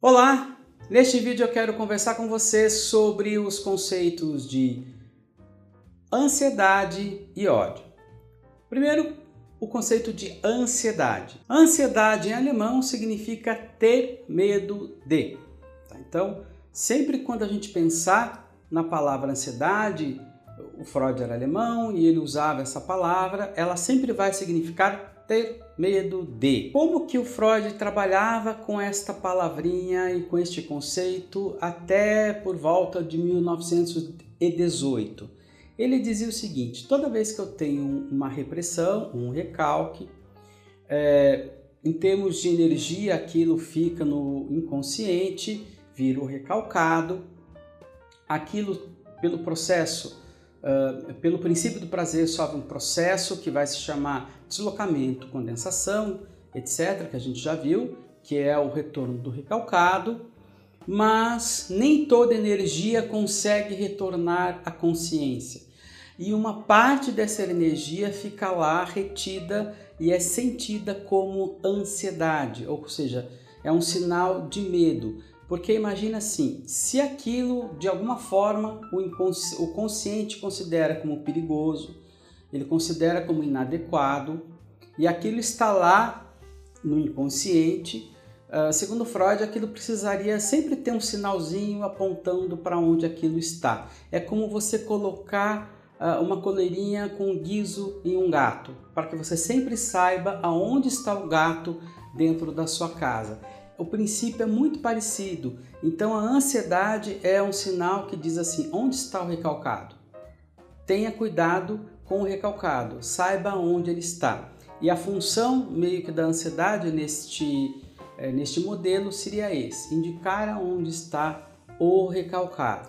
Olá! Neste vídeo eu quero conversar com você sobre os conceitos de ansiedade e ódio. Primeiro, o conceito de ansiedade. Ansiedade em alemão significa ter medo de. Então, sempre quando a gente pensar na palavra ansiedade, o Freud era alemão e ele usava essa palavra, ela sempre vai significar ter medo de. Como que o Freud trabalhava com esta palavrinha e com este conceito até por volta de 1918? Ele dizia o seguinte: toda vez que eu tenho uma repressão, um recalque, em termos de energia, aquilo fica no inconsciente, vira o recalcado, aquilo pelo processo, pelo princípio do prazer, sofre um processo que vai se chamar deslocamento, condensação, etc., que a gente já viu, que é o retorno do recalcado, mas nem toda energia consegue retornar à consciência. E uma parte dessa energia fica lá retida e é sentida como ansiedade, ou seja, é um sinal de medo. Porque imagina assim, se aquilo de alguma forma o consciente considera como perigoso, ele considera como inadequado e aquilo está lá no inconsciente, segundo Freud, aquilo precisaria sempre ter um sinalzinho apontando para onde aquilo está. É como você colocar uma coleirinha com guiso em um gato, para que você sempre saiba aonde está o gato dentro da sua casa. O princípio é muito parecido. Então a ansiedade é um sinal que diz assim: onde está o recalcado? Tenha cuidado com o recalcado, saiba onde ele está. E a função meio que da ansiedade neste modelo seria esse: indicar aonde está o recalcado.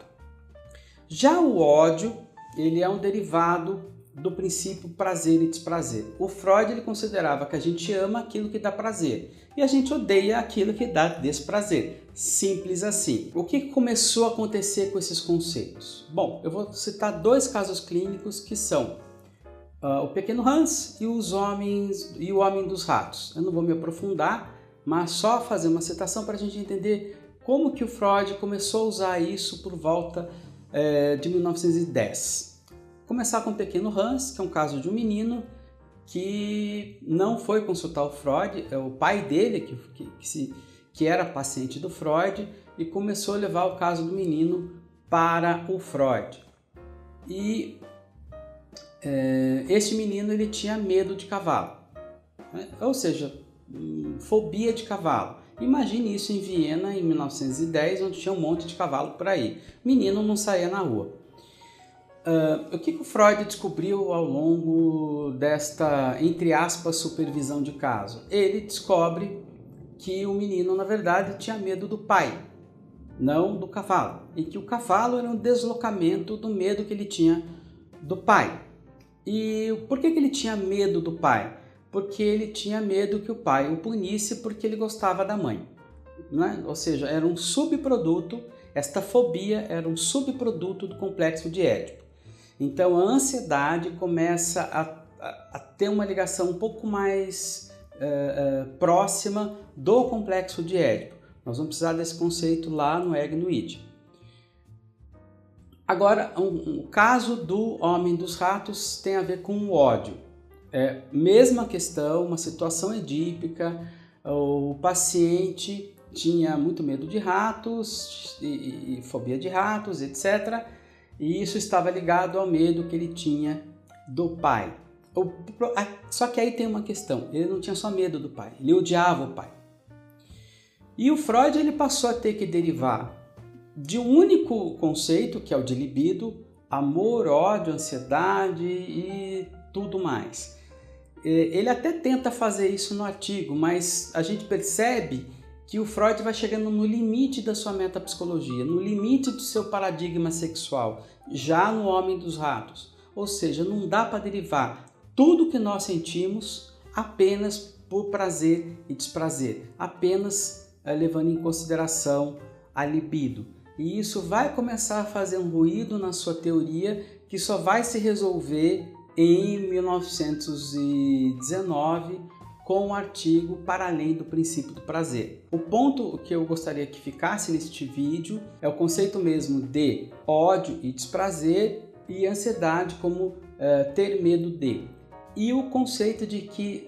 Já o ódio, ele é um derivado do princípio prazer e desprazer. O Freud ele considerava que a gente ama aquilo que dá prazer e a gente odeia aquilo que dá desprazer. Simples assim. O que começou a acontecer com esses conceitos? Bom, eu vou citar dois casos clínicos que são o Pequeno Hans e o Homem dos Ratos. Eu não vou me aprofundar, mas só fazer uma citação para a gente entender como que o Freud começou a usar isso por volta de 1910. Começar com o Pequeno Hans, que é um caso de um menino que não foi consultar o Freud, é o pai dele que era paciente do Freud e começou a levar o caso do menino para o Freud. E este menino ele tinha medo de cavalo, né? Ou seja, fobia de cavalo. Imagine isso em Viena em 1910, onde tinha um monte de cavalo por aí. O menino não saía na rua. O que o Freud descobriu ao longo desta, entre aspas, supervisão de caso? Ele descobre que o menino, na verdade, tinha medo do pai, não do cavalo. E que o cavalo era um deslocamento do medo que ele tinha do pai. E por que ele tinha medo do pai? Porque ele tinha medo que o pai o punisse porque ele gostava da mãe, né? Ou seja, era um subproduto, esta fobia era um subproduto do complexo de Édipo. Então a ansiedade começa a ter uma ligação um pouco mais próxima do complexo de Édipo. Nós vamos precisar desse conceito lá no Ego e no Id. Agora, o caso do Homem dos Ratos tem a ver com o ódio. Mesma questão, uma situação edípica, o paciente tinha muito medo de ratos e fobia de ratos, etc., e isso estava ligado ao medo que ele tinha do pai. Só que aí tem uma questão, ele não tinha só medo do pai, ele odiava o pai. E o Freud ele passou a ter que derivar de um único conceito, que é o de libido, amor, ódio, ansiedade e tudo mais. Ele até tenta fazer isso no artigo, mas a gente percebe que o Freud vai chegando no limite da sua metapsicologia, no limite do seu paradigma sexual, já no Homem dos Ratos. Ou seja, não dá para derivar tudo que nós sentimos apenas por prazer e desprazer, apenas levando em consideração a libido. E isso vai começar a fazer um ruído na sua teoria que só vai se resolver em 1919 com o artigo Para Além do Princípio do Prazer. O ponto que eu gostaria que ficasse neste vídeo é o conceito mesmo de ódio e desprazer e ansiedade como ter medo de. E o conceito de que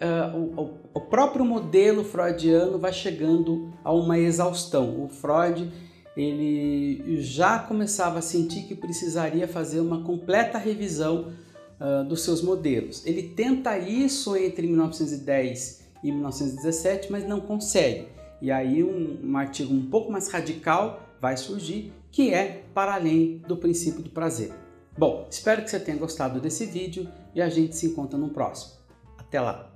o próprio modelo freudiano vai chegando a uma exaustão. O Freud ele já começava a sentir que precisaria fazer uma completa revisão dos seus modelos. Ele tenta isso entre 1910 e 1917, mas não consegue. E aí um artigo um pouco mais radical vai surgir, que é Para Além do Princípio do Prazer. Bom, espero que você tenha gostado desse vídeo e a gente se encontra no próximo. Até lá!